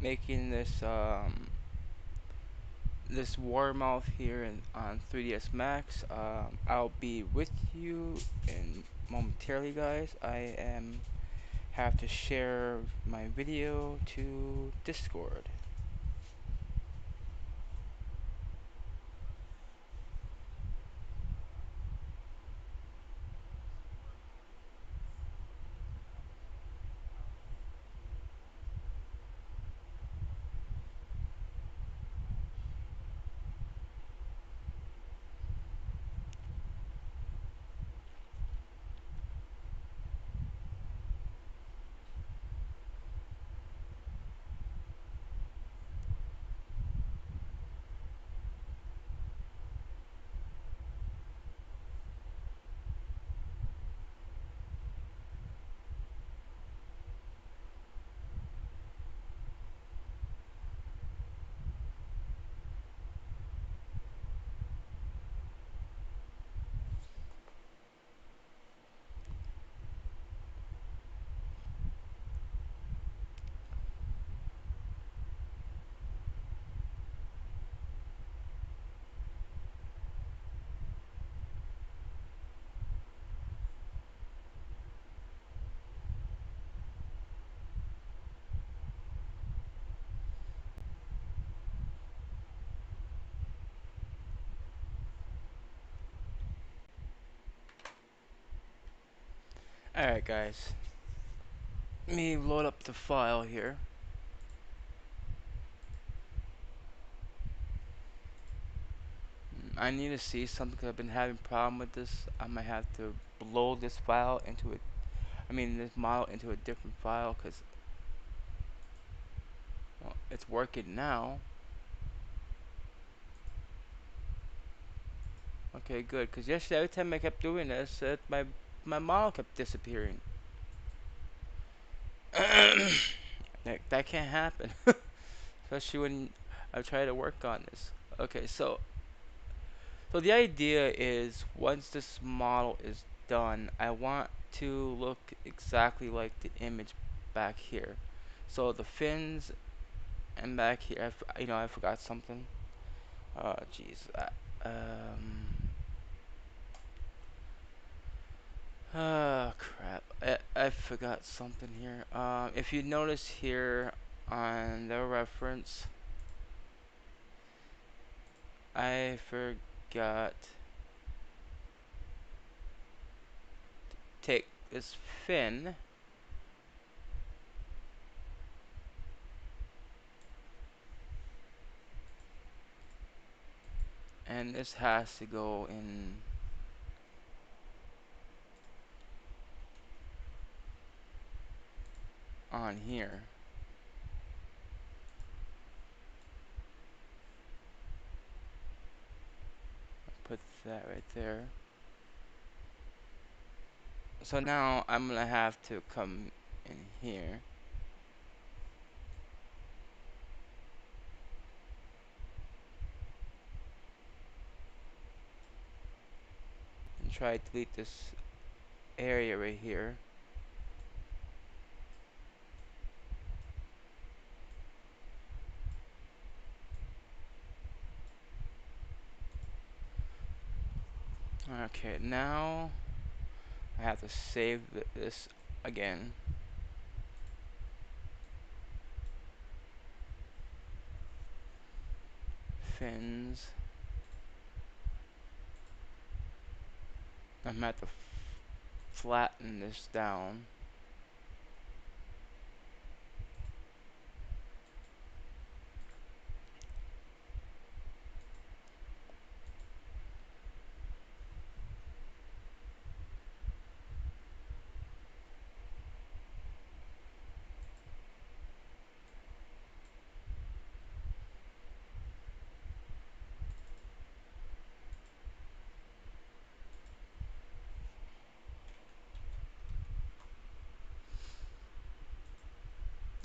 making this Warmouth here on 3ds Max. I'll be with you in momentarily, guys. I am have to share my video to Discord. Alright, guys. Let me load up the file here. I need to see something 'cause I've been having problem with this. I might have to load this file into a, I mean this model into a different file because well, it's working now. Okay, good. Because yesterday, every time I kept doing this, my model kept disappearing. That can't happen, especially when I try to work on this. Okay, so the idea is once this model is done, I want to look exactly like the image back here. So the fins and back here, I forgot something. Oh, jeez. Um. Oh crap. I forgot something here. If you notice here on the reference, I forgot to take this fin and this has to go in on here. Put that right there. So now I'm gonna have to come in here and try to delete this area right here. Okay, now I have to save this again. Fins. I'm gonna have to flatten this down.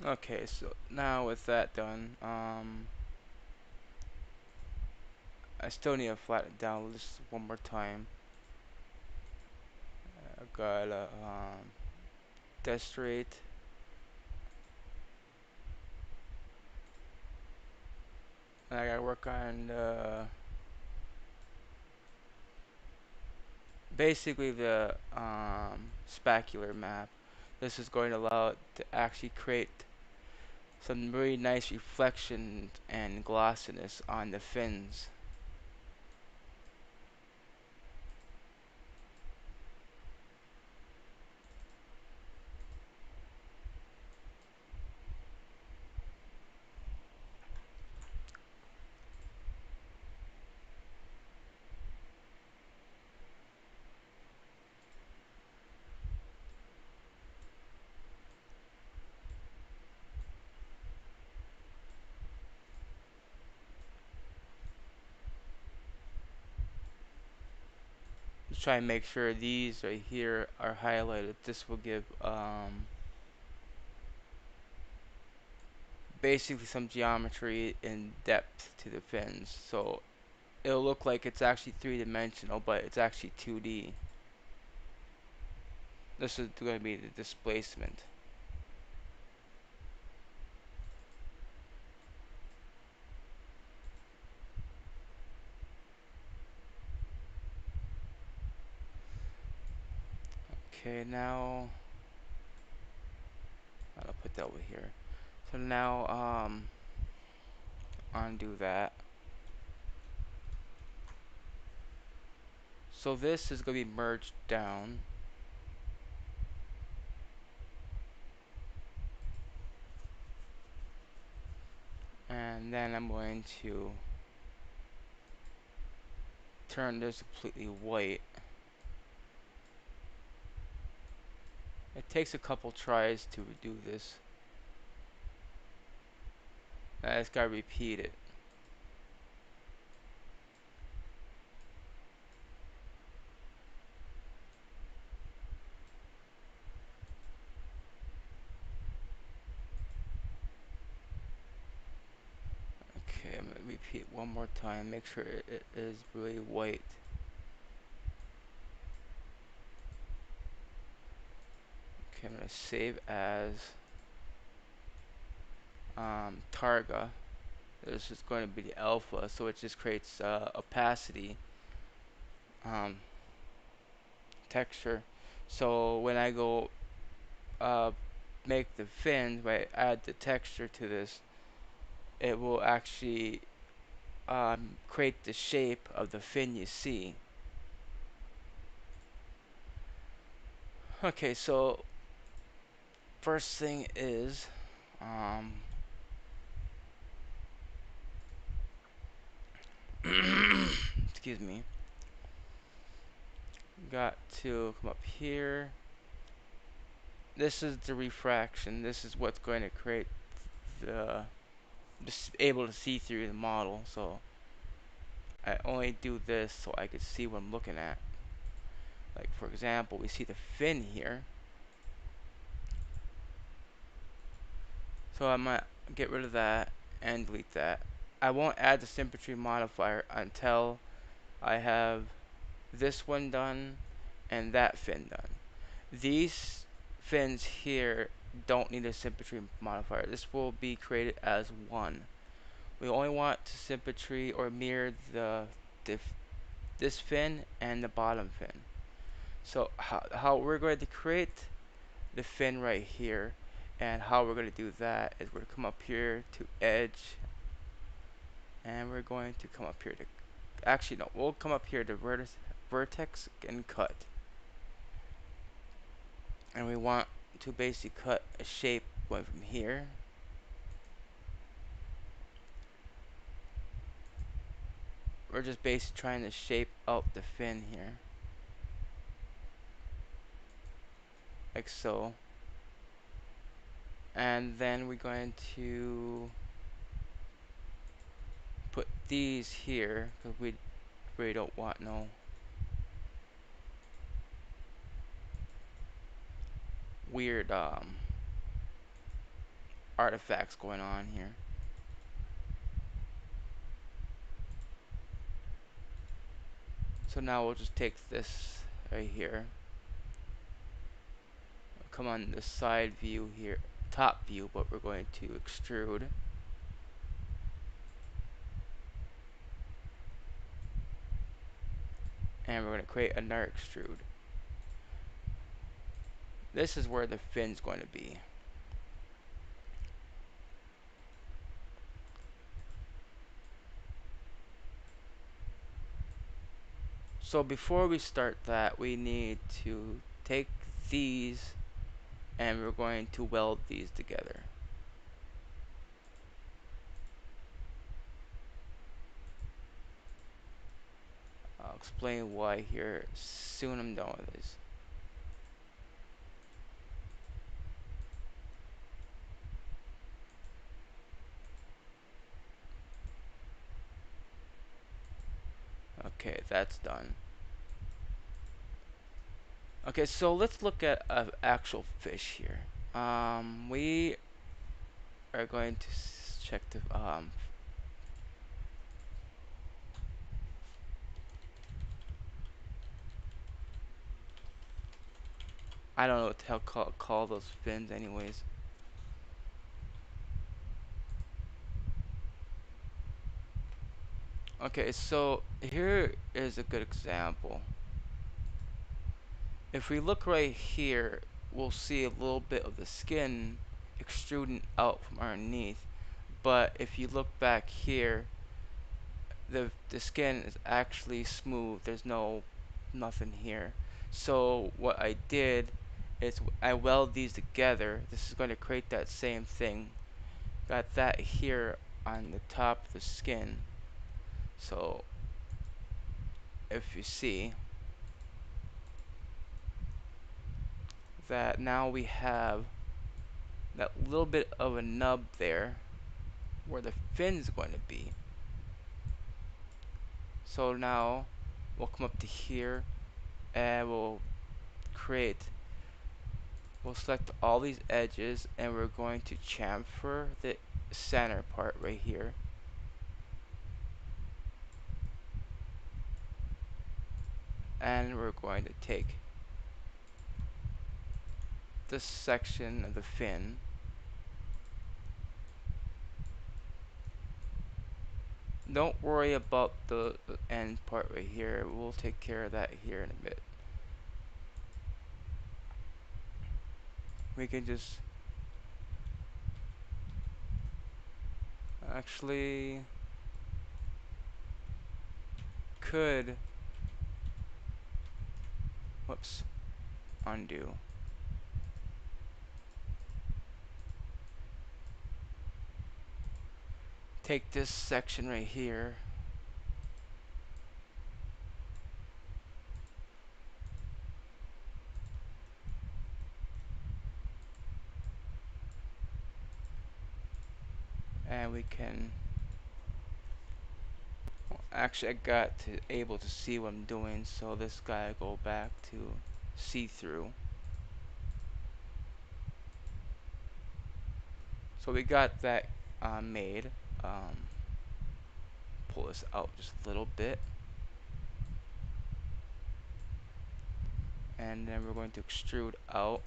Okay, so now with that done, I still need to flatten it down just one more time. I gotta demonstrate And I gotta work on basically the specular map. This is going to allow it to actually create some really nice reflection and glossiness on the fins. Just try and make sure these right here are highlighted. This will give basically some geometry and depth to the fins. So it'll look like it's actually three-dimensional, but it's actually 2D. This is going to be the displacement. Okay, now I'll put that over here. So now undo that. So this is going to be merged down. And then I'm going to turn this completely white. It takes a couple tries to do this. I just gotta repeat it. Okay, I'm gonna repeat one more time. Make sure it is really white. Okay, I'm gonna save as Targa. This is going to be the alpha, so it just creates opacity um, texture. So when I go uh, make the fins, when I add the texture to this, it will actually create the shape of the fin you see. Okay, so first thing is um, excuse me, got to come up here. This is the refraction. This is what's going to create the just able to see through the model. So I only do this so I could see what I'm looking at. Like for example, we see the fin here. So I might get rid of that and delete that. I won't add the symmetry modifier until I have this one done and that fin done. These fins here don't need a symmetry modifier. This will be created as one. We only want to symmetry or mirror the this fin and the bottom fin. So how we're going to create the fin right here, and how we're going to do that is we're going to come up here to edge, and we're going to come up here to, actually no, we'll come up here to vertex and cut. And we want to basically cut a shape going from here. We're just basically trying to shape out the fin here. Like so. And then we're going to put these here because we really don't want no weird artifacts going on here. So now we'll just take this right here, come on the side view here, top view, but we're going to extrude. and we're going to create another extrude. This is where the fin's going to be. So before we start that, we need to take these and we're going to weld these together. I'll explain why here soon. I'm done with this. Okay, that's done. Okay, so let's look at an actual fish here. We are going to check the I don't know what the hell call those fins anyways. Okay, so here is a good example. If we look right here, we'll see a little bit of the skin extruding out from underneath. But if you look back here, the skin is actually smooth. There's nothing here. So what I did is I weld these together. This is going to create that same thing. Got that here on the top of the skin. So if you see that, now we have that little bit of a nub there where the fin's going to be. So now we'll come up to here and we'll select all these edges and we're going to chamfer the center part right here. And we're going to take this section of the fin. Don't worry about the end part right here. We'll take care of that here in a bit. We can just actually could whoops, undo. Take this section right here and we can actually I got to able to see what I'm doing, so this guy go back to see-through. So we got that made. Pull this out just a little bit, and then we're going to extrude out.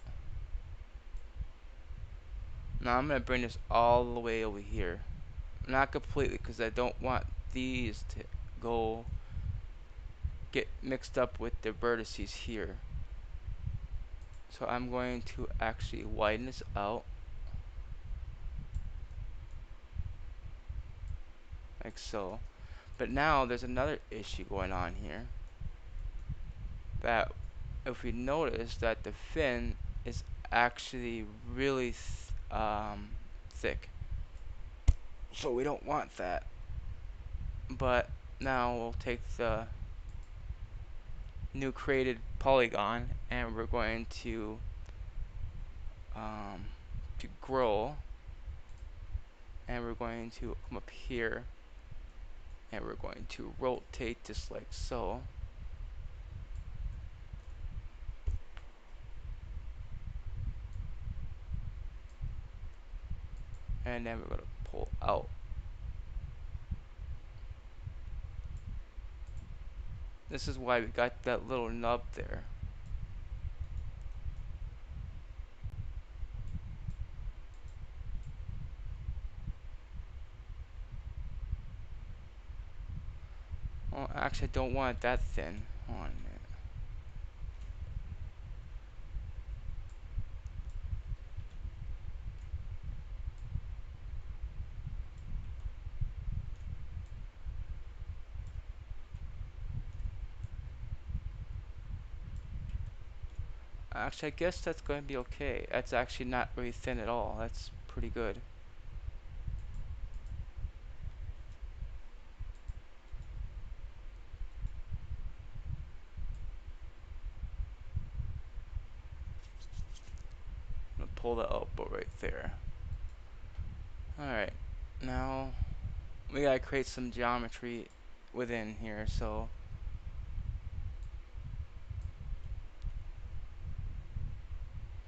Now I'm going to bring this all the way over here. Not completely, because I don't want these to get mixed up with the vertices here. So I'm going to actually widen this out like so. But now there's another issue going on here, that if we notice that the fin is actually really thick, so we don't want that. But now we'll take the new created polygon and we're going to grow, and we're going to come up here and we're going to rotate just like so. And then we're going to pull out. This is why we got that little nub there. Well, actually I don't want it that thin. Hold on a minute. Actually, I guess that's going to be okay. That's actually not really thin at all. That's pretty good. I'm gonna pull that output right there. Alright, now we gotta create some geometry within here, so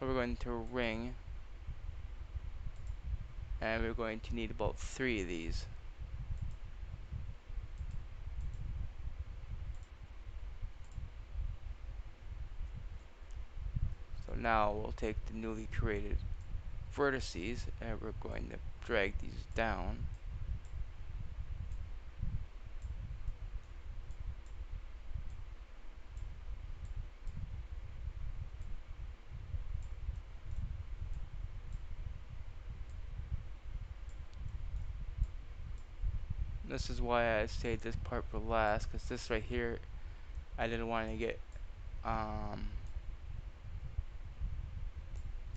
we're going to ring, and we're going to need about 3 of these. So now we'll take the newly created vertices and we're going to drag these down. This is why I saved this part for last, because this right here I didn't want to um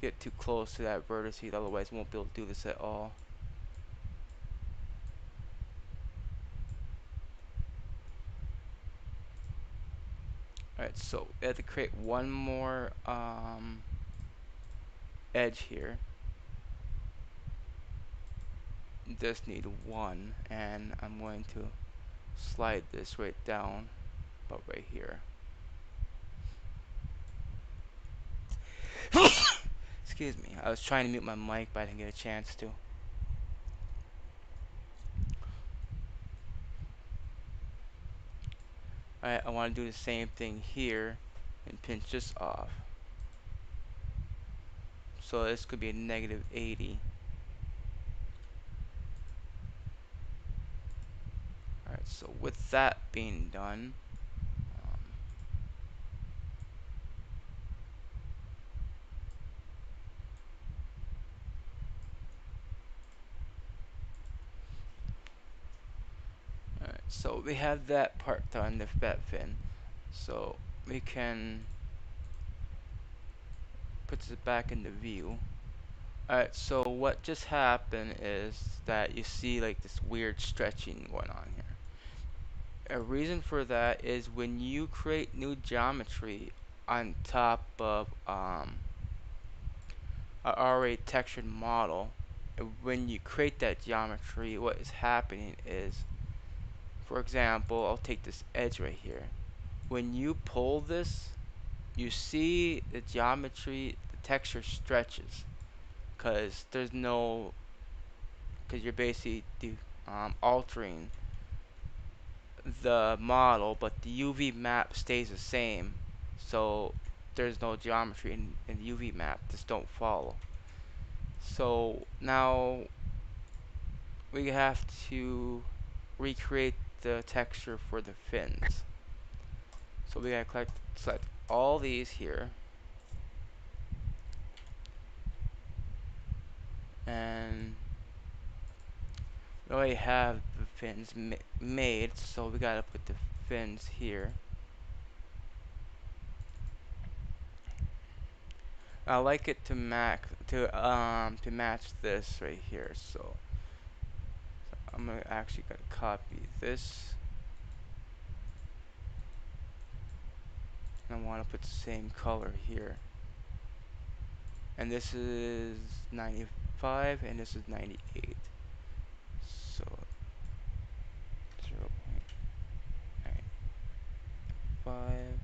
get too close to that vertice, otherwise I won't be able to do this at all. Alright, so we have to create one more edge here. Just need one, and I'm going to slide this right down about right here. Excuse me, I was trying to mute my mic but I didn't get a chance to. Alright, I want to do the same thing here and pinch this off. So this could be a -80. Alright, so with that being done, um, alright, so we have that part done, the bat fin. So we can put this back into view. Alright, so what just happened is that you see like this weird stretching going on here. A reason for that is when you create new geometry on top of a already textured model, when you create that geometry, what is happening is, for example, I'll take this edge right here. When you pull this, you see the geometry, the texture stretches, because you're basically altering the model, but the UV map stays the same. So there's no geometry in the UV map. Just don't follow. So now we have to recreate the texture for the fins. So we gotta select all these here, and we already have the fins made. So we gotta put the fins here. I like it to match this right here. So I'm actually gonna copy this, and I want to put the same color here. And this is 95, and this is 98. So 0.95,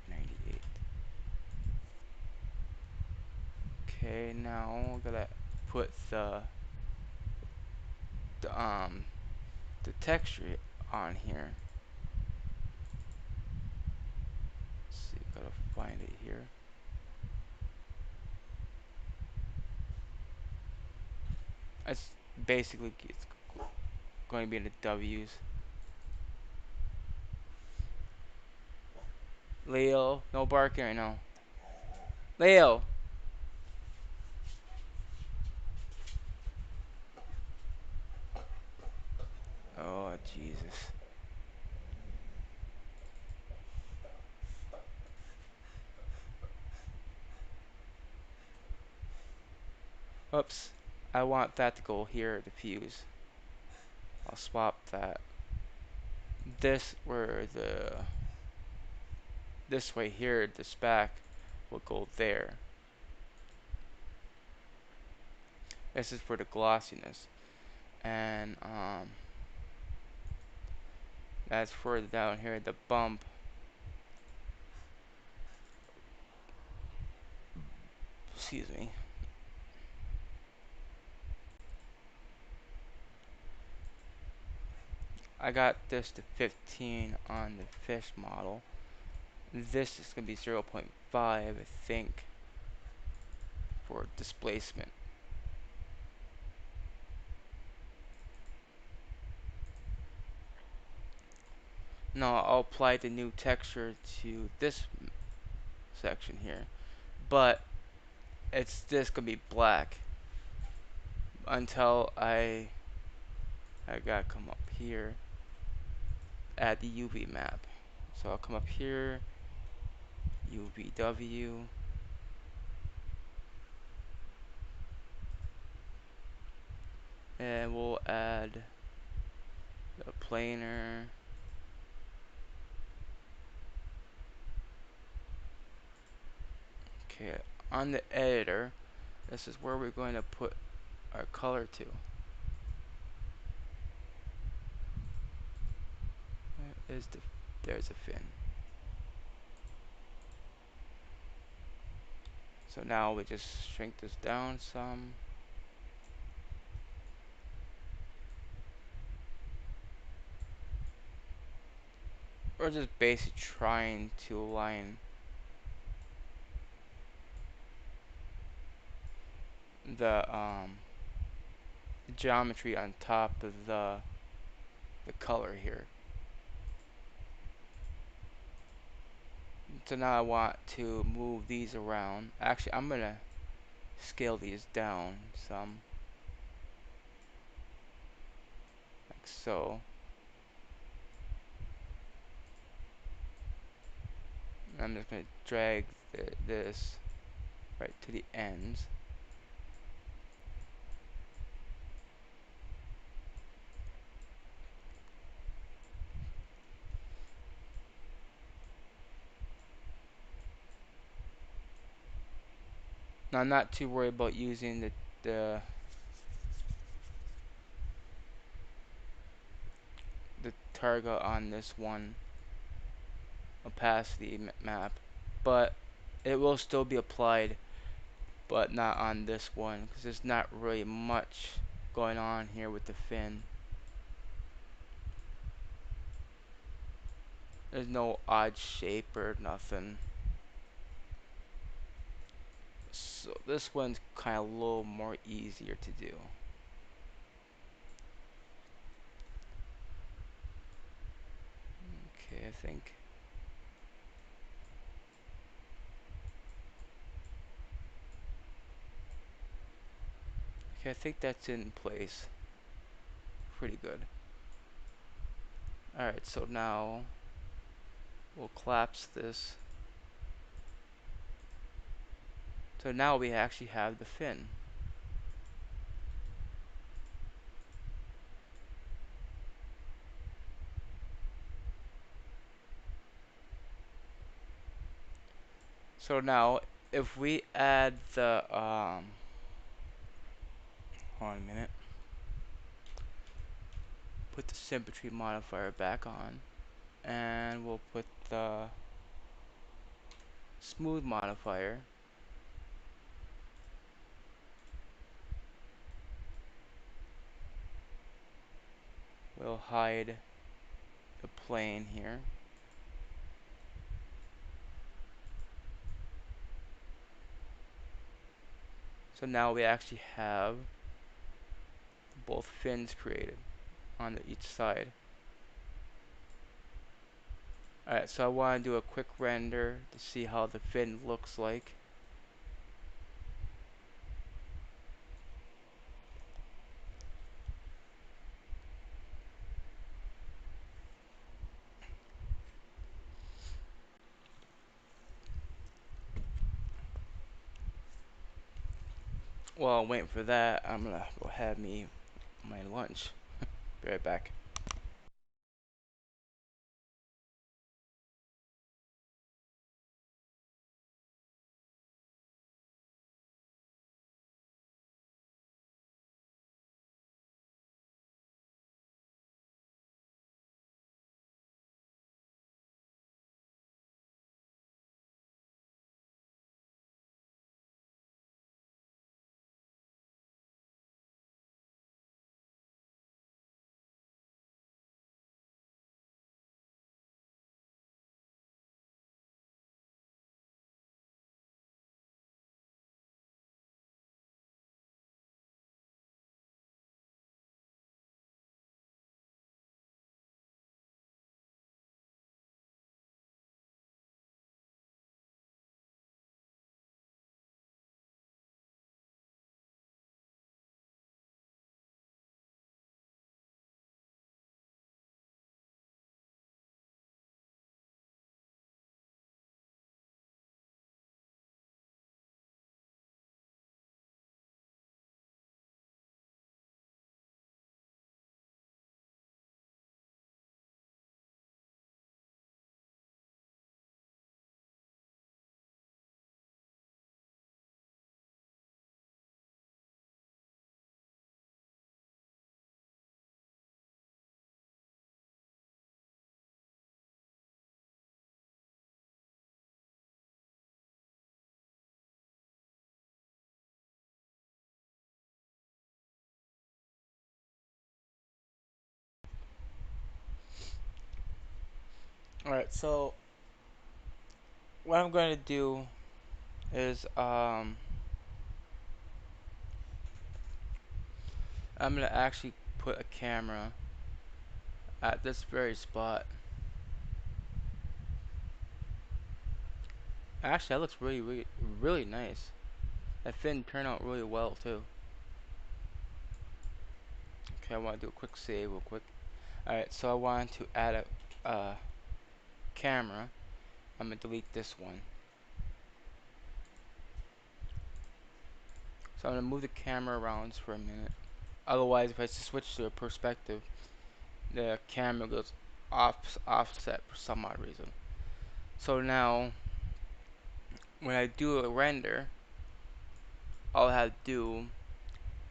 98. Okay, now I'm gonna put the um the texture on here. Let's see, gotta find it here. It's basically it's going to be in the W's. Leo, no barking right now. Leo. Oh, Jesus. Oops. I want that to go here, the fuse. I'll swap that. This where this way here, the spac will go there. This is for the glossiness. And that's further down here, the bump. Excuse me. I got this to 15 on the fish model. This is going to be 0.5, I think, for displacement. Now I'll apply the new texture to this section here, but it's just going to be black until I gotta come up here, add the UV map. So I'll come up here, UVW, and we'll add the planar. Okay, on the editor, this is where we're going to put our color to. There's a fin. So now we just shrink this down some. We're just basically trying to align the geometry on top of the color here. So now I want to move these around. Actually, I'm gonna scale these down some, like so. And I'm just gonna drag this right to the ends. Now I'm not too worried about using the the target on this one opacity map, but it will still be applied, but not on this one because there's not really much going on here with the fin. There's no odd shape or nothing. So this one's kind of a little more easier to do. Okay, I think. Okay, I think that's in place. Pretty good. Alright, so now we'll collapse this. So now we actually have the fin. So now if we add the hold on a minute. Put the symmetry modifier back on, and we'll put the smooth modifier. We'll hide the plane here. So now we actually have both fins created on each side. Alright, so I want to do a quick render to see how the fin looks like. While I'm waiting for that, I'm gonna go have me my lunch. Be right back. Alright, so what I'm going to do is I'm going to actually put a camera at this very spot. Actually, that looks really nice. That fin turned out really well too. Okay, I want to do a quick save real quick. Alright, so I want to add a camera. I'm going to delete this one. So I'm going to move the camera around for a minute. Otherwise, if I switch to a perspective, the camera goes offset for some odd reason. So now, when I do a render, all I have to do,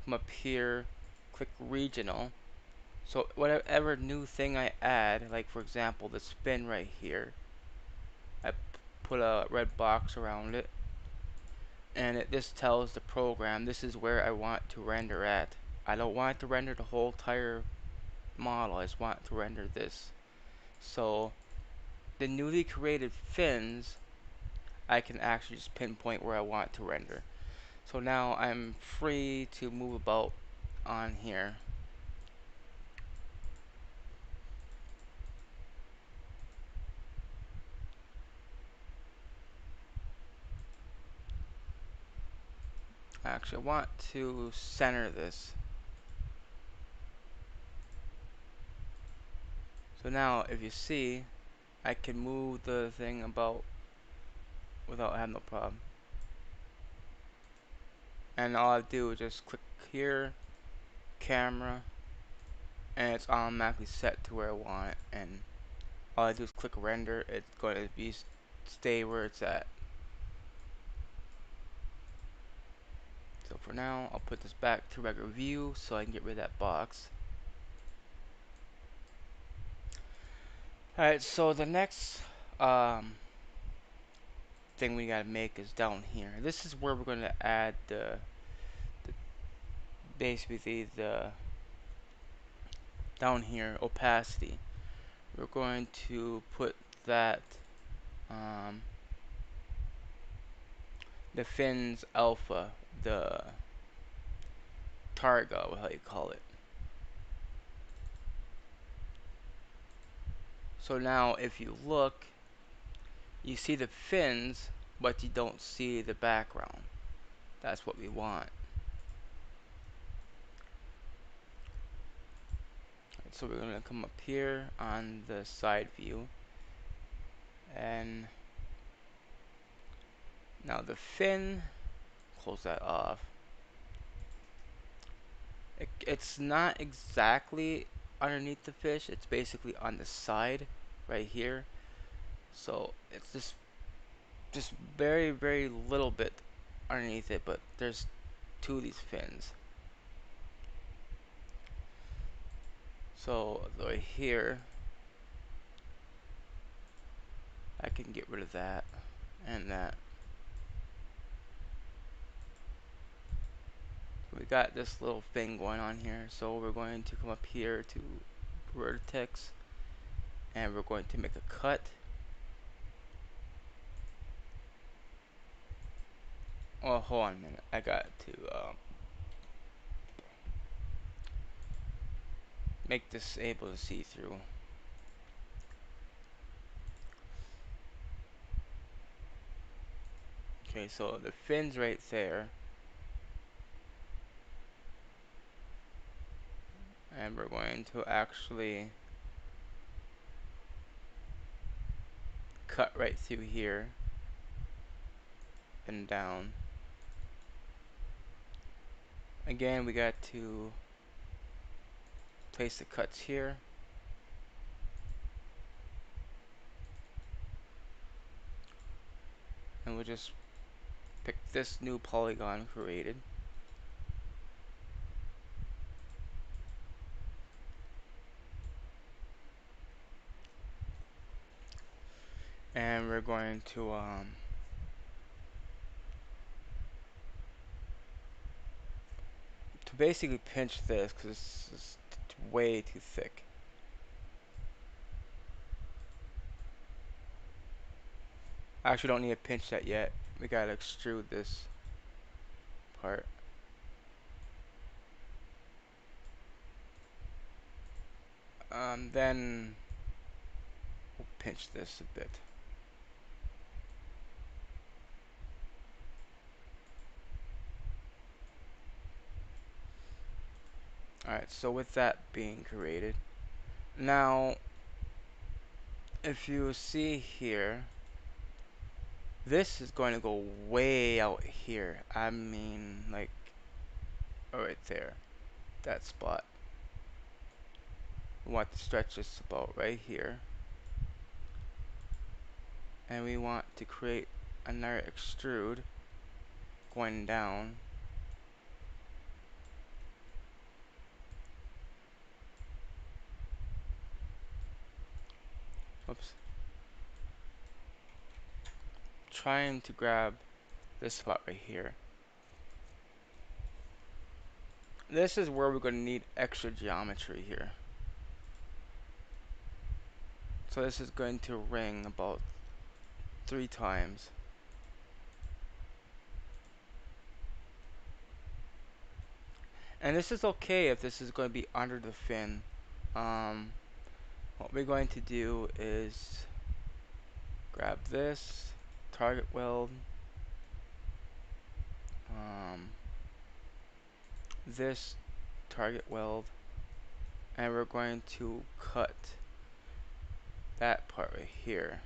come up here, click regional. So whatever new thing I add, like for example the spin right here, I put a red box around it, and this tells the program this is where I want to render at. I don't want to render the whole entire model, I just want to render this. So the newly created fins, I can actually just pinpoint where I want to render. So now I'm free to move about on here. Actually, I want to center this. So now, if you see, I can move the thing about without having no problem. And all I do is just click here, camera, and it's automatically set to where I want it. And all I do is click render. It's going to be stay where it's at. So for now, I'll put this back to regular view so I can get rid of that box. Alright, so the next thing we gotta make is down here. This is where we're going to add the basically the down here opacity. We're going to put that um, the fins alpha, the targa, how you call it. So now if you look, you see the fins, but you don't see the background. That's what we want. So we're going to come up here on the side view, and now the fin, close that off. It's not exactly underneath the fish, it's basically on the side right here. So it's just very, very little bit underneath it, but there's two of these fins. So right here, I can get rid of that and that. We got this little thing going on here, so we're going to come up here to vertex, and we're going to make a cut. Oh, hold on a minute. I got to make this able to see through. Okay, so the fin's right there, and we're going to actually cut right through here and down. Again, we got to place the cuts here. And we'll just pick this new polygon created. And we're going to basically pinch this because it's way too thick. I actually don't need to pinch that yet. We gotta extrude this part. Then we'll pinch this a bit. Alright, so with that being created, now if you see here, this is going to go way out here. I mean, like, right there, that spot. We want to stretch this about right here. And we want to create another extrude going down. Oops. Trying to grab this spot right here. This is where we're going to need extra geometry here. So this is going to ring about 3 times. And this is okay if this is going to be under the fin. What we're going to do is grab this target weld, this target weld, and we're going to cut that part right here.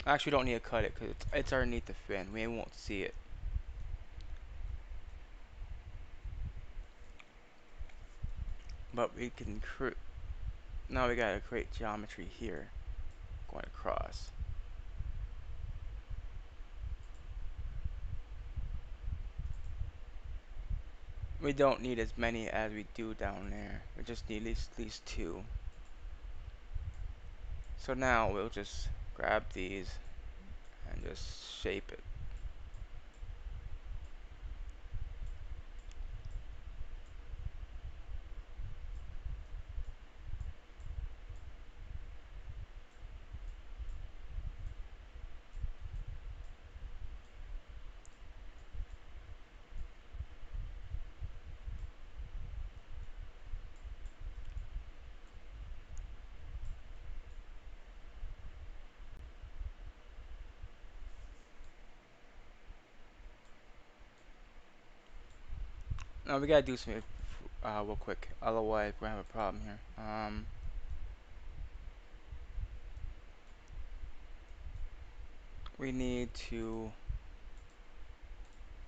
Actually, we don't need to cut it because it's underneath the fin. We won't see it. But we can now we gotta create geometry here, going across. We don't need as many as we do down there. We just need at least 2. So now we'll just grab these and just shape it. No, we gotta do something real quick. Otherwise, we're gonna have a problem here. We need to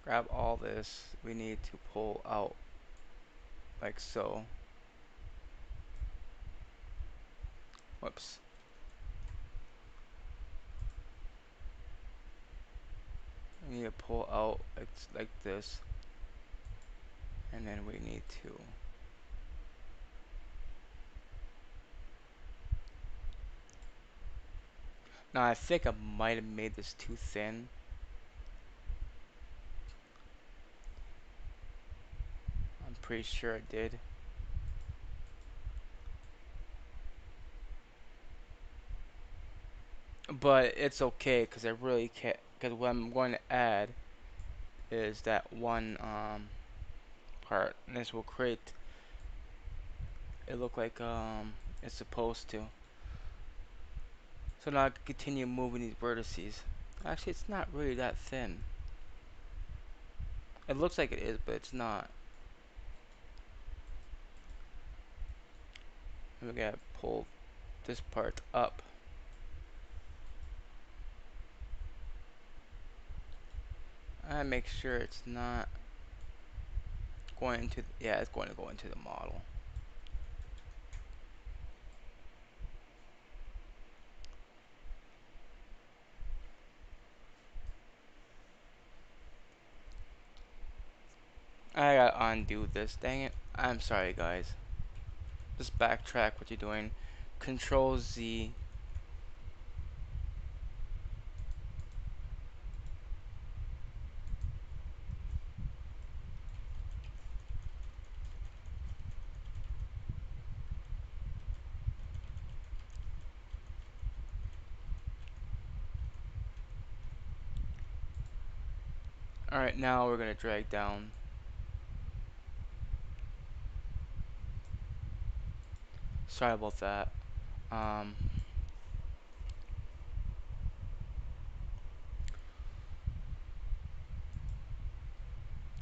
grab all this. We need to pull out like so. Whoops. We need to pull out like this, and then we need to. Now I think I might have made this too thin. I'm pretty sure I did. But it's okay because I really can't. Because what I'm going to add is that one part, and this will create it look like it's supposed to. So now I can continue moving these vertices. Actually, it's not really that thin. It looks like it is, but it's not. We gotta pull this part up. I make sure it's not going into. Yeah, it's going to go into the model. I gotta undo this. Dang it! I'm sorry, guys. Just backtrack what you're doing. Control Z. Alright, now we're gonna drag down. Sorry about that. Um,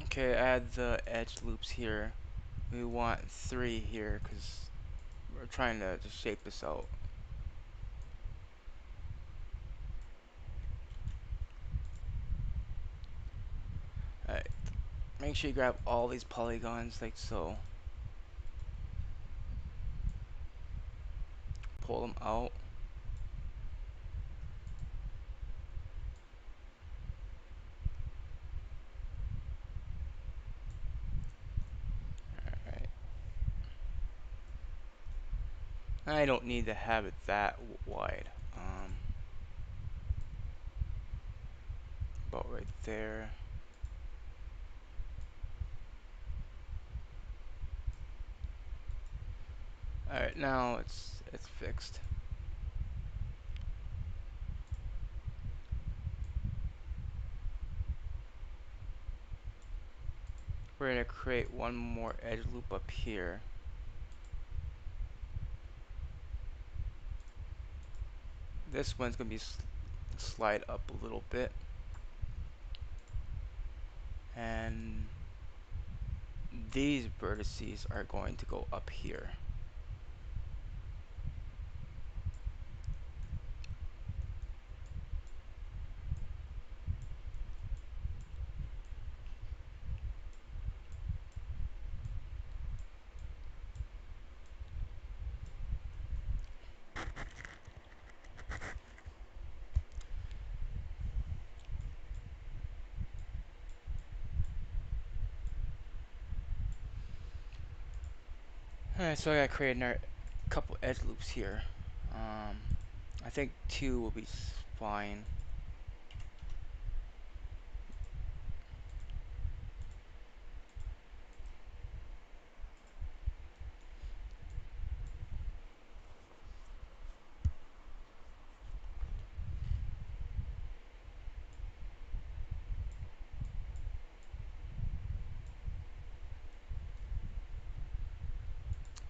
okay, add the edge loops here. We want 3 here because we're trying to just shape this out. Alright, make sure you grab all these polygons like so. Pull them out. Alright. I don't need to have it that wide. About right there. Alright, now it's fixed. We're gonna create one more edge loop up here. This one's gonna be slide up a little bit, and these vertices are going to go up here. Alright, so I gotta create another couple edge loops here. I think 2 will be fine.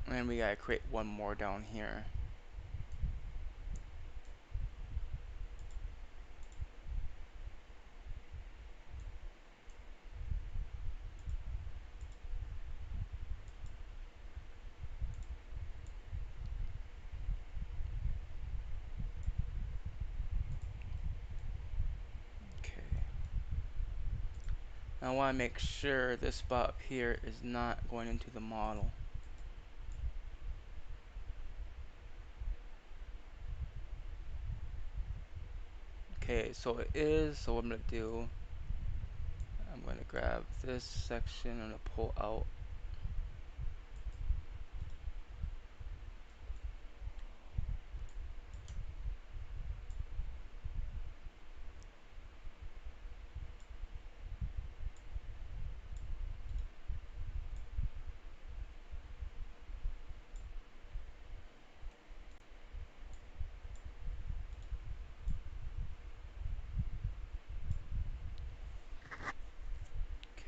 And we gotta create one more down here. I want to make sure this spot up here is not going into the model. Okay, so it is. So what I'm going to do, I'm going to grab this section. I'm going to pull out.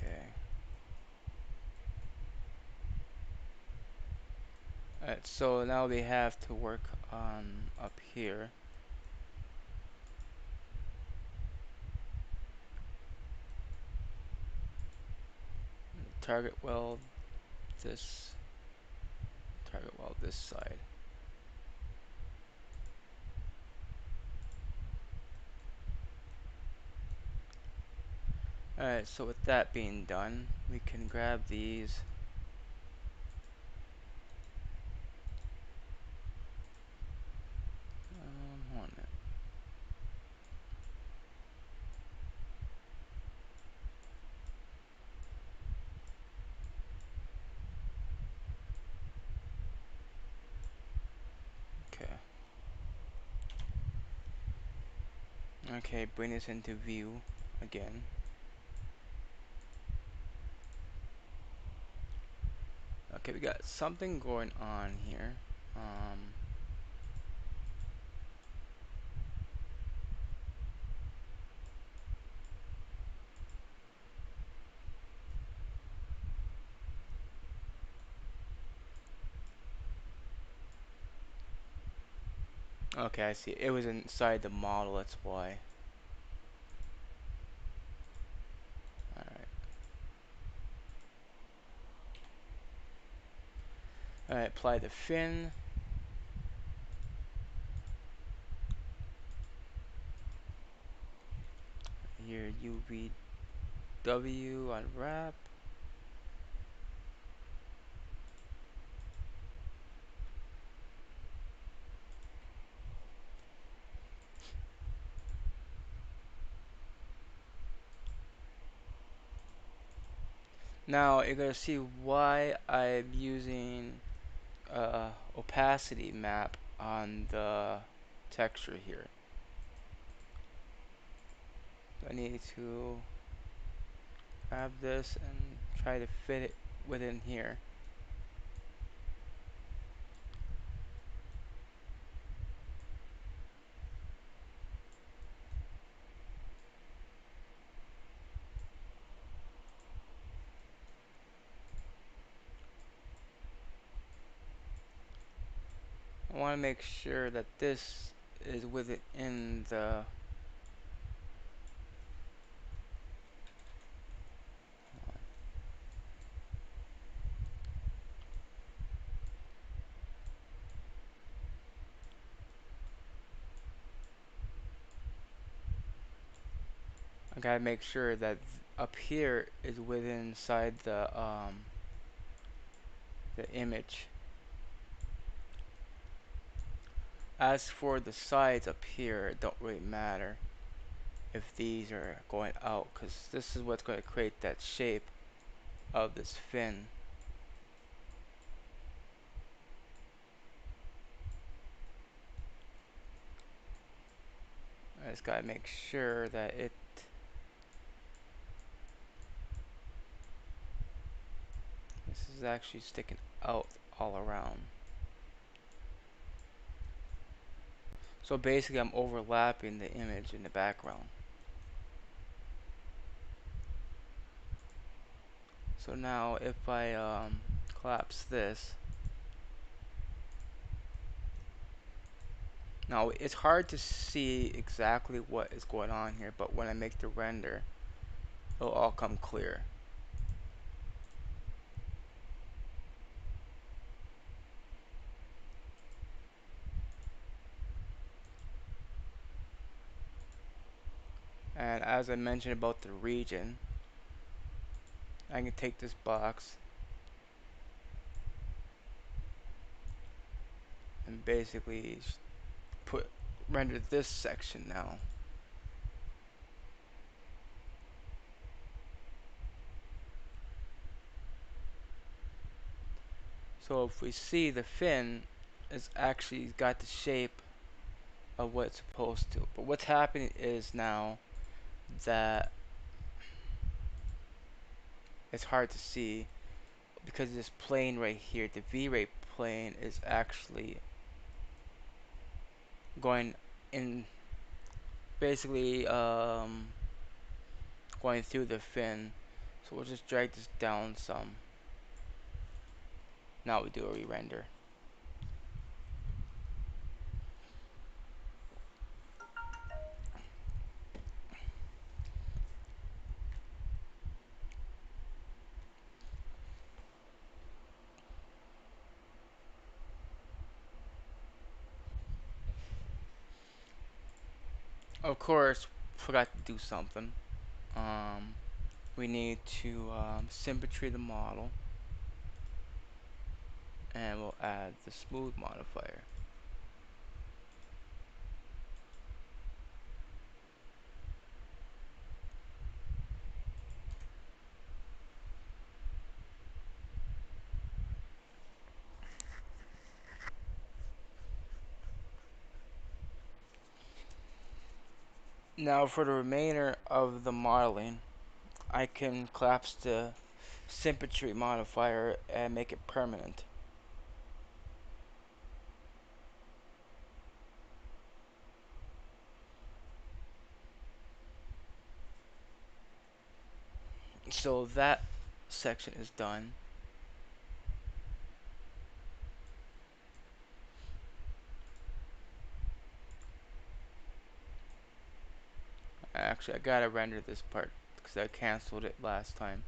Okay. Alright, so now we have to work on up here. Target weld this, target weld this side. Alright, so with that being done, we can grab these. Hold on a minute. Okay. Okay, bring this into view again. Okay, we got something going on here. Okay, I see. It was inside the model, that's why. Alright. Alright, apply the fin. Here, UVW unwrap. Now, you're gonna see why I'm using opacity map on the texture here. I need to grab this and try to fit it within here. I want to make sure that this is within the I gotta make sure that up here is within inside the image. As for the sides up here, it don't really matter if these are going out, because this is what's going to create that shape of this fin. I just gotta make sure that this is actually sticking out all around. So basically I'm overlapping the image in the background. So now if I collapse this, now it's hard to see exactly what is going on here, but when I make the render, it'll all come clear. And as I mentioned about the region, I can take this box and basically put render this section now. So if we see, the fin is actually got the shape of what it's supposed to. But what's happening is now that it's hard to see because this plane right here, the V-ray plane, is actually going in, basically going through the fin. So we'll just drag this down some. Now we do a re-render. Of course, forgot to do something. Um, we need to symmetry the model, and we'll add the smooth modifier. Now for the remainder of the modeling, I can collapse the symmetry modifier and make it permanent. So that section is done. Actually, I gotta render this part because I canceled it last time.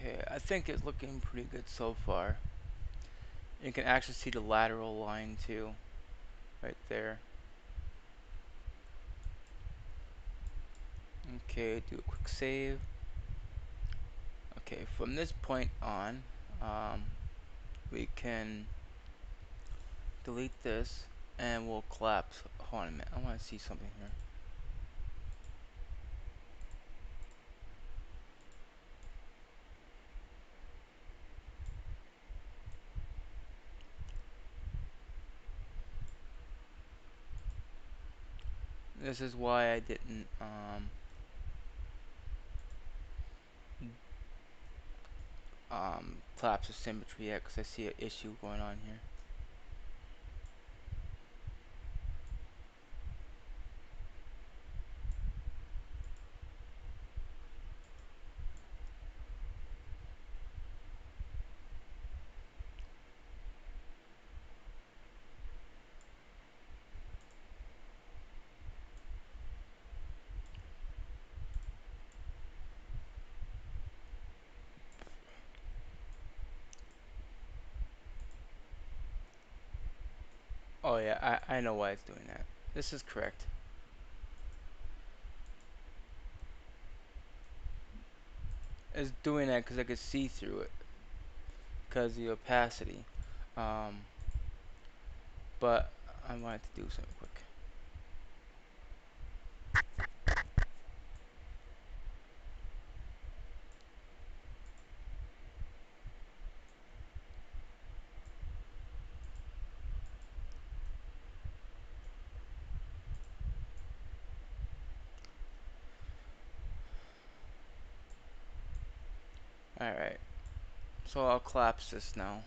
Okay, I think it's looking pretty good so far. You can actually see the lateral line too, right there. Okay, do a quick save. Okay, from this point on, um, we can delete this and we'll collapse. Hold on a minute, I want to see something here. This is why I didn't collapse the symmetry yet, because I see an issue going on here. Oh yeah, I know why it's doing that. This is correct. It's doing that because I could see through it because the opacity. Um, but I wanted to do something quick. Alright, so I'll collapse this now.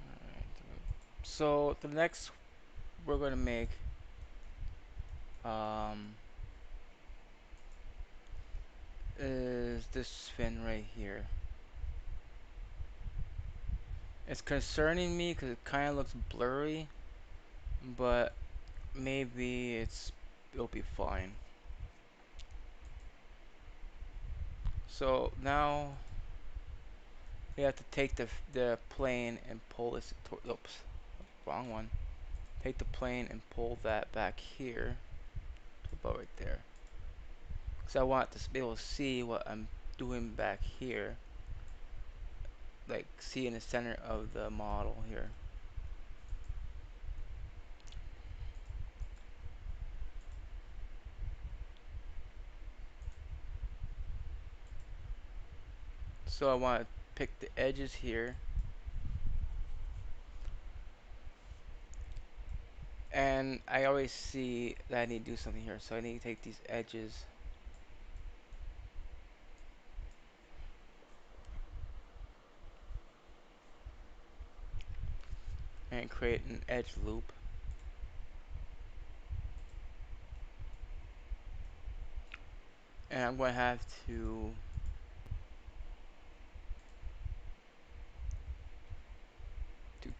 Alright, so the next we're going to make um, is this fin right here. It's concerning me because it kind of looks blurry, but maybe it'll be fine. So now we have to take the plane and pull this. Oops, wrong one. Take the plane and pull that back here to about right there. Because I want to be able to see what I'm doing back here, like see in the center of the model here. So I want to pick the edges here, and I always see that I need to do something here. So I need to take these edges and create an edge loop. And I'm going to have to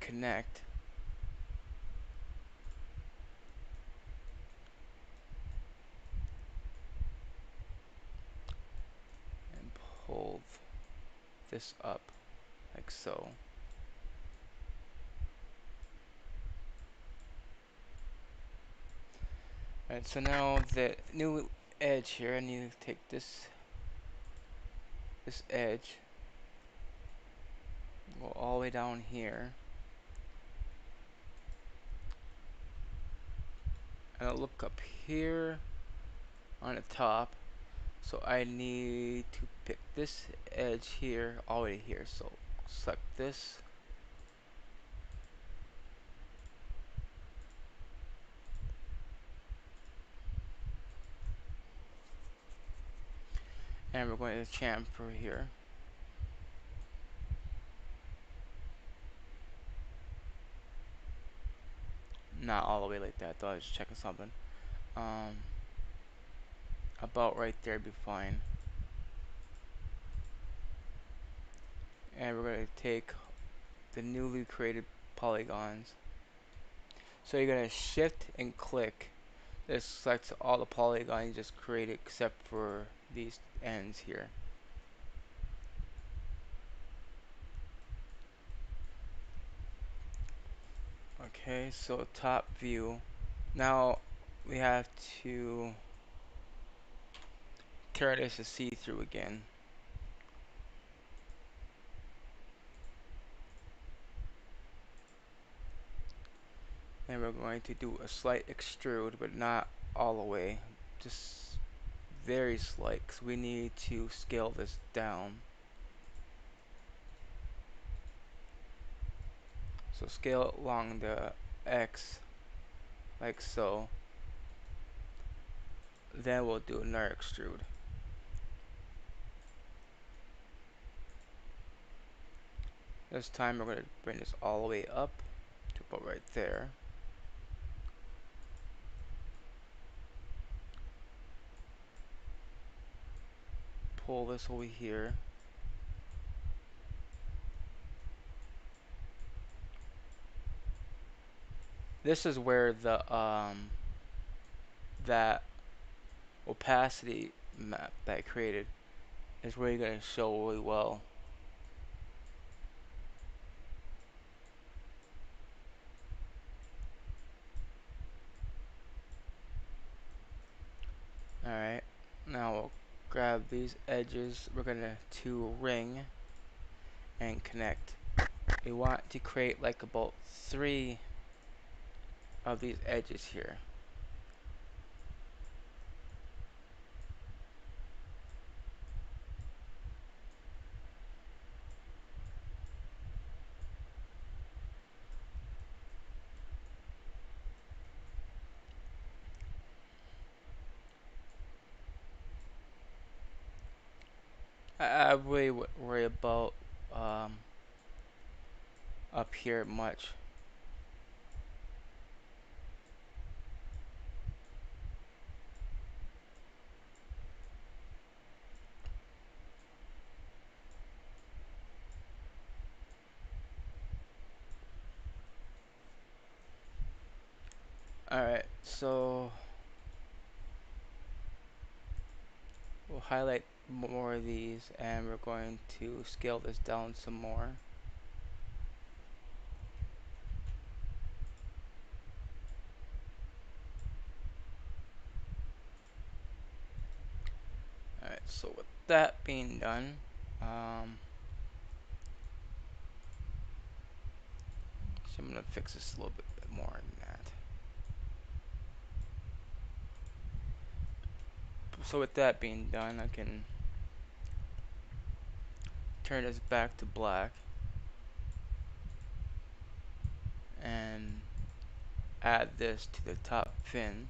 connect and pull this up like so. Alright, so now the new edge here, I need to take this edge, go all the way down here, and I'll look up here on the top. So I need to pick this edge here all the way here. So select this. And we're going to chamfer here. Not all the way like that though, I was just checking something. About right there be fine. And we're going to take the newly created polygons. So you're going to shift and click. This selects all the polygons you just created except for these ends here. Okay, so top view. Now we have to turn this to see-through again. And we're going to do a slight extrude, but not all the way. Just very slight, because we need to scale this down. So scale it along the X, like so. Then we'll do another extrude. This time we're going to bring this all the way up to about right there. Pull this over here. This is where the that opacity map that I created is really going to show really well. Alright, now we'll grab these edges. We're gonna to ring and connect. We want to create like about 3 of these edges here. I really wouldn't worry about um, up here much. Alright, so we'll highlight more of these and we're going to scale this down some more. Alright, so with that being done, so I'm going to fix this a little bit more than that. So with that being done, I can turn this back to black and add this to the top fin.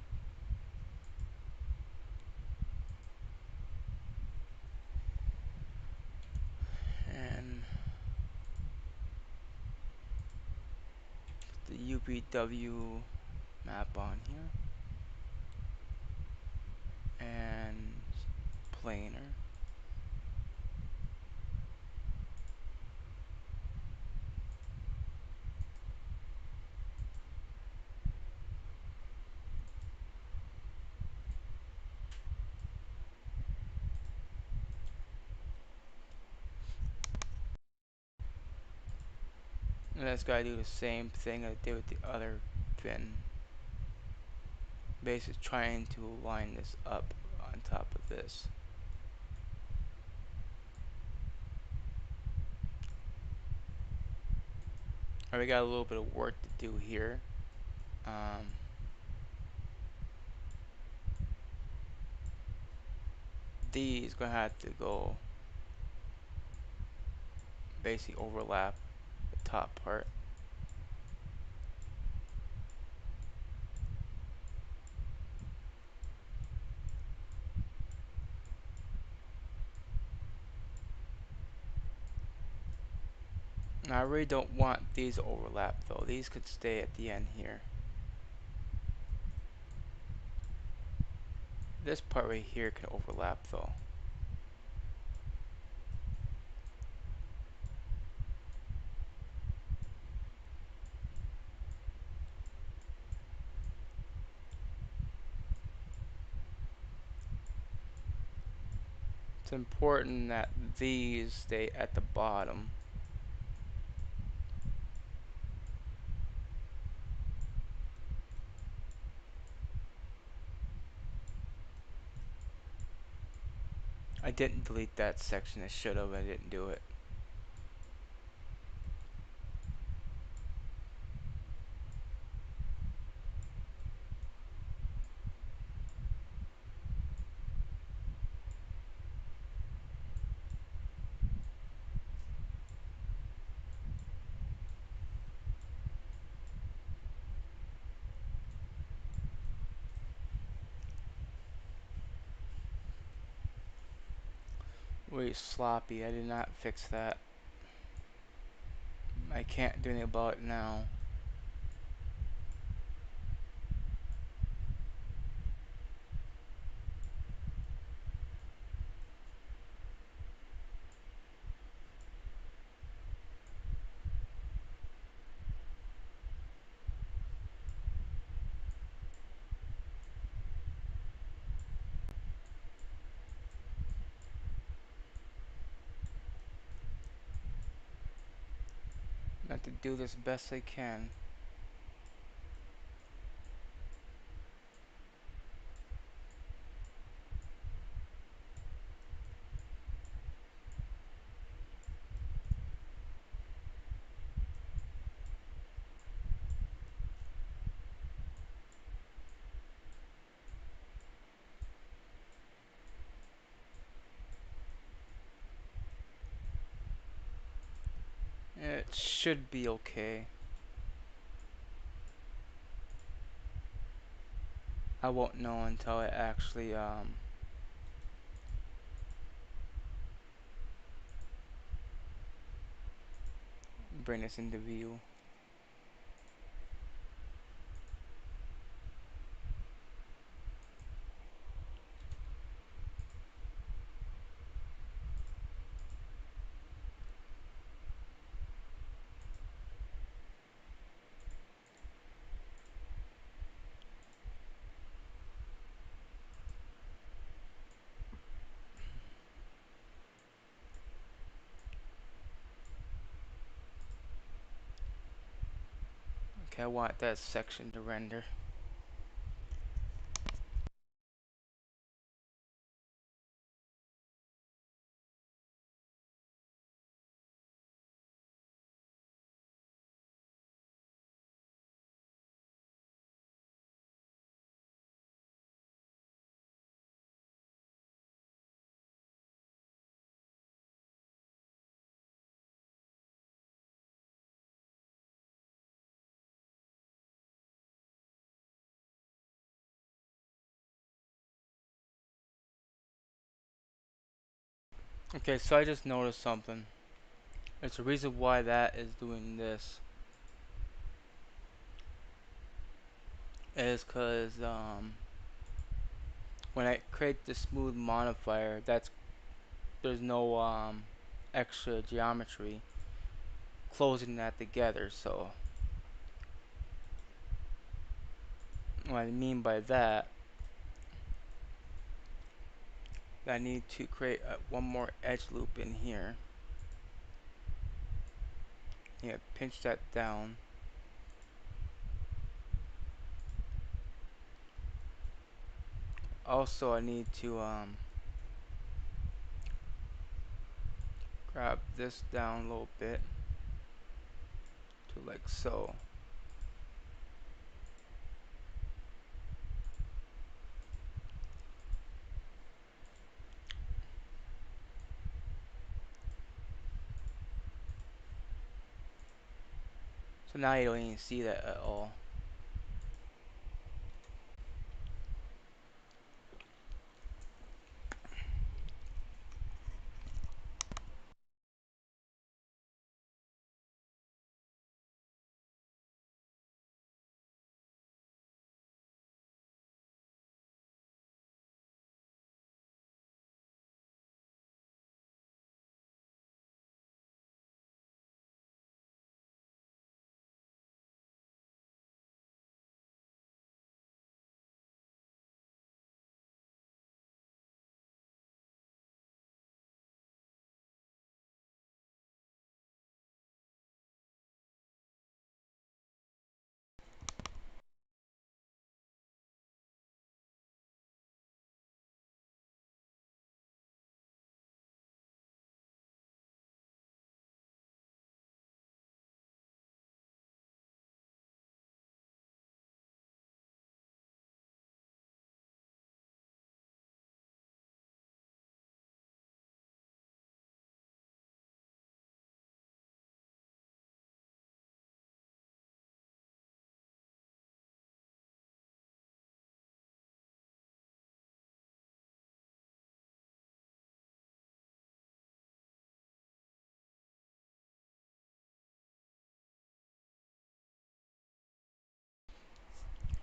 And the UPW map on here. And planar. And that's gotta do the same thing I did with the other fin. Basically trying to line this up on top of this. Alright, we got a little bit of work to do here. These gonna have to go basically overlap the top part. Now, I really don't want these to overlap though. These could stay at the end here. This part right here can overlap though. It's important that these stay at the bottom. I didn't delete that section. I should have. I didn't do it. Really sloppy. I did not fix that. I can't do anything about it now. I have to do this best I can. It should be okay. I won't know until I actually bring this into view. Okay, I want that section to render. Okay, so I just noticed something. It's the reason why that is doing this is because when I create the smooth modifier, there's no extra geometry closing that together. So what I mean by that, I need to create one more edge loop in here. Yeah, pinch that down. Also, I need to grab this down a little bit to like so. So now you don't even see that at all.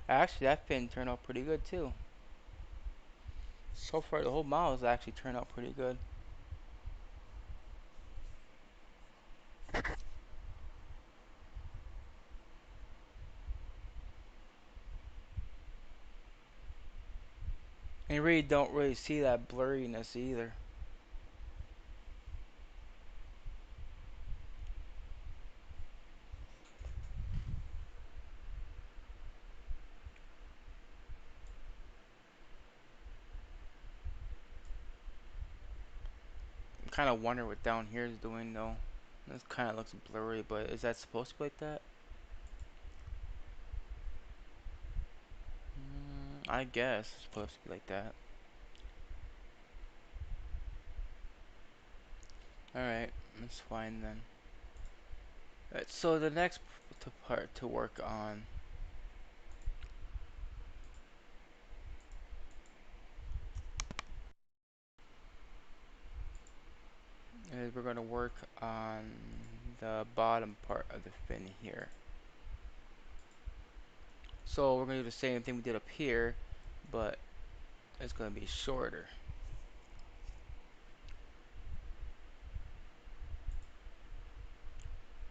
Actually, that fin turned out pretty good too. So far, the whole model has actually turned out pretty good. And you really don't really see that blurriness either. I kind of wonder what down here is doing though. This kind of looks blurry, but is that supposed to be like that? I guess it's supposed to be like that. Alright, that's fine then. Right, so the next part to work on is we're going to work on the bottom part of the fin here. So we're going to do the same thing we did up here, but it's going to be shorter.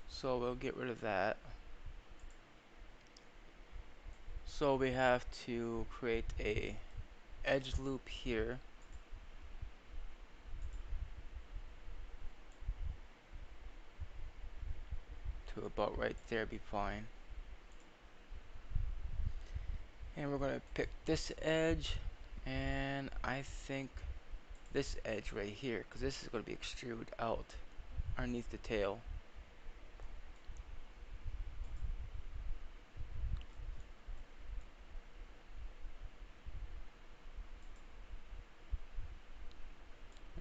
So we'll get rid of that. So we have to create a edge loop here to about right there, be fine. And we're going to pick this edge, and I think this edge right here, because this is going to be extruded out underneath the tail.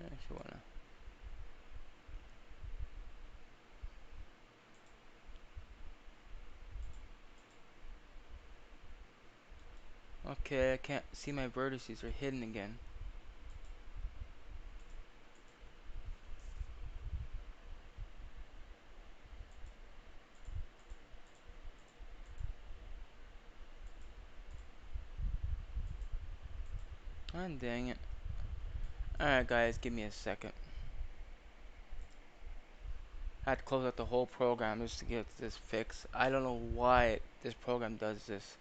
If you wanna. Okay, I can't see my vertices are hidden again. Ah, dang it. Alright guys, give me a second. I had to close out the whole program just to get this fixed. I don't know why this program does this.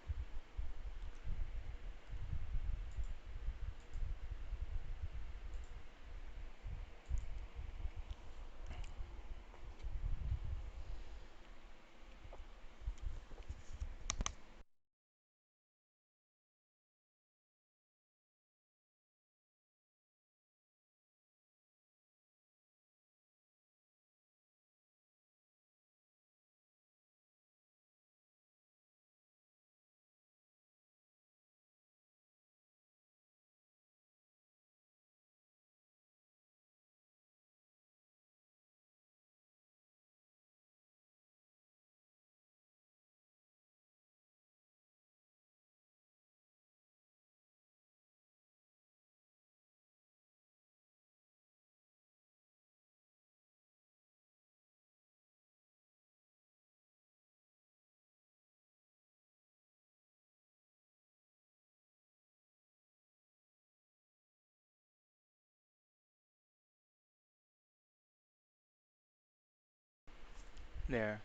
There.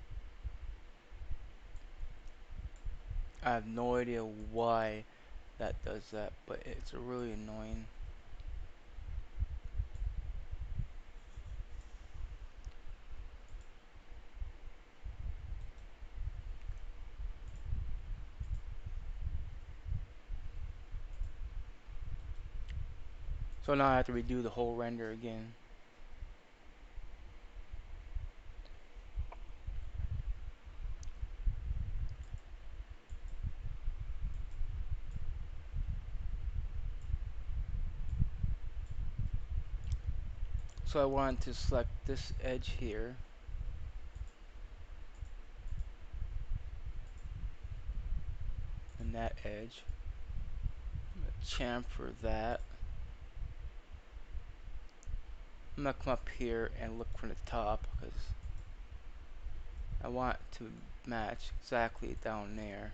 I have no idea why that does that, but it's really annoying. So now I have to redo the whole render again. So I want to select this edge here, and that edge. I'm gonna chamfer that. I'm gonna come up here and look from the top because I want it to match exactly down there.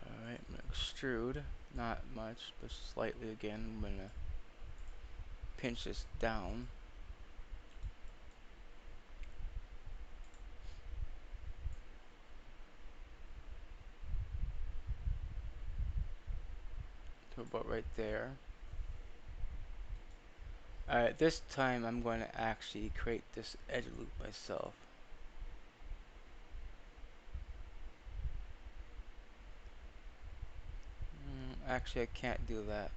Alright, I'm gonna extrude. Not much, but slightly again. I'm gonna pinch this down. To about right there. Alright, this time I'm going to actually create this edge loop myself. Actually, I can't do that.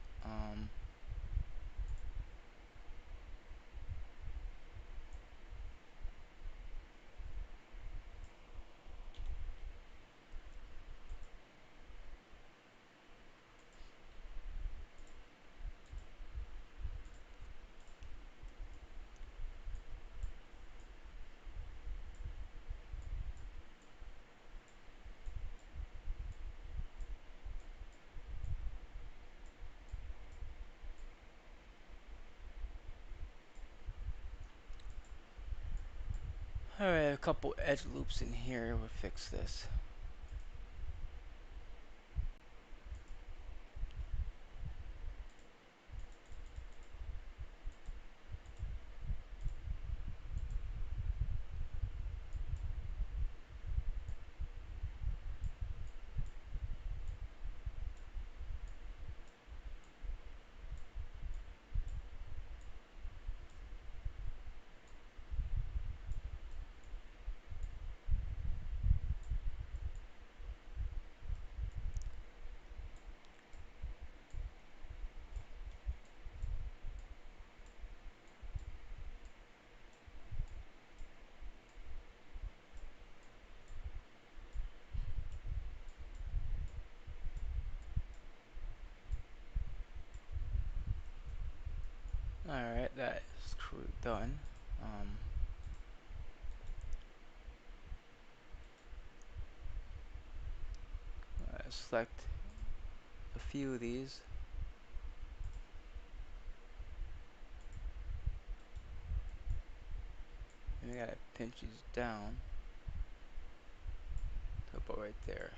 Alright, a couple edge loops in here will fix this. Alright, that is done. Um, Select a few of these. And I gotta pinch these down to about right there.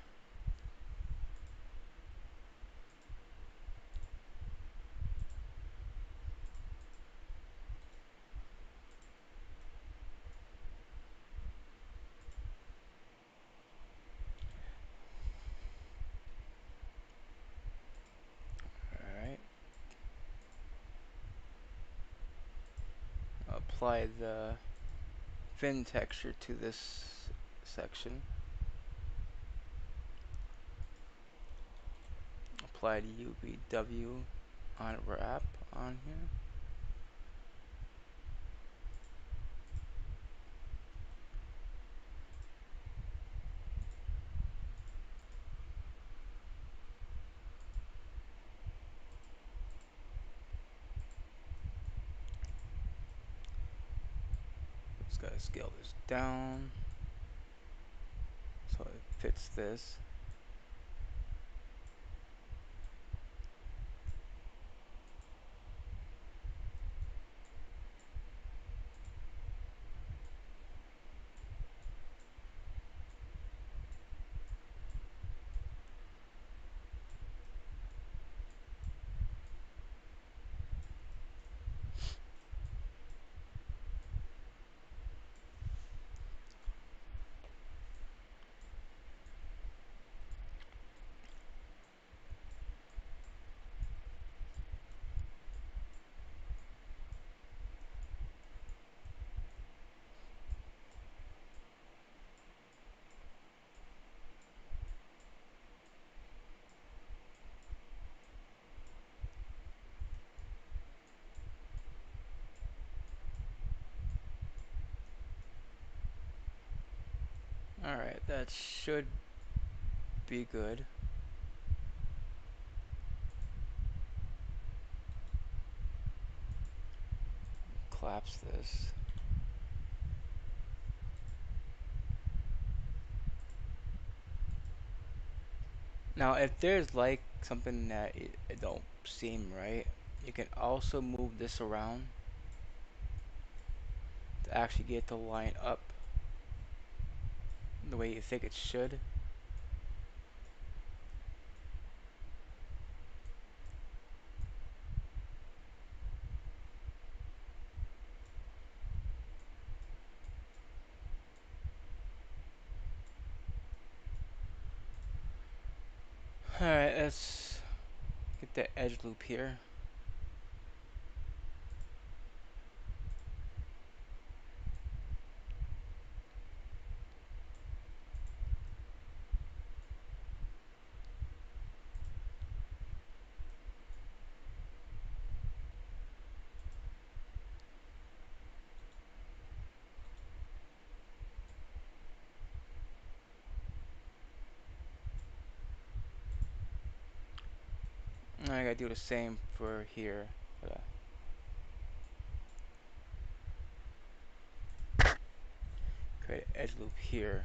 Alright. Apply the fin texture to this section. Apply the UVW on wrap on here. Just gotta scale this down so it fits this. Alright, that should be good. Collapse this. Now, if there's like something that it don't seem right, you can also move this around to actually get it to line up the way you think it should. Alright, let's get the edge loop here. I gotta do the same for here. Create an edge loop here.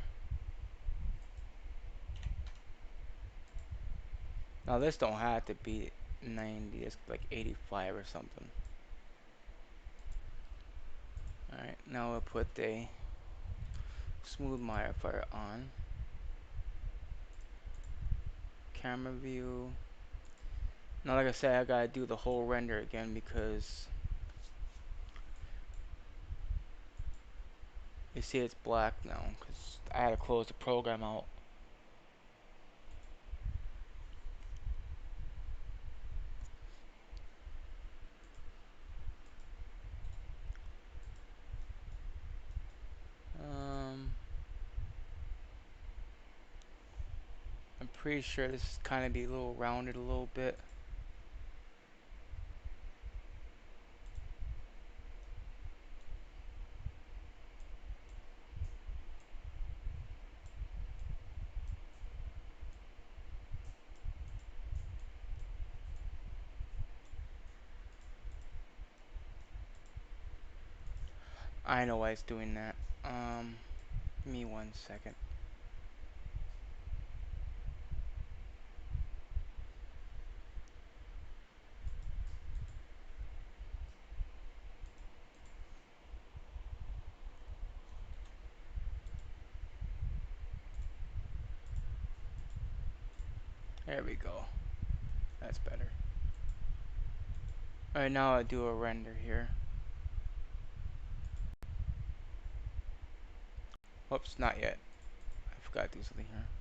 Now this don't have to be 90, it's like 85 or something. Alright, now we'll put the Smooth modifier on. Camera view. Now, like I said, I gotta do the whole render again because you see it's black now because I had to close the program out. Um, I'm pretty sure this is kind of be a little rounded a little bit. I know why it's doing that. Give me 1 second. There we go. That's better. Alright, now I do a render here. Whoops, not yet. I forgot to do something here.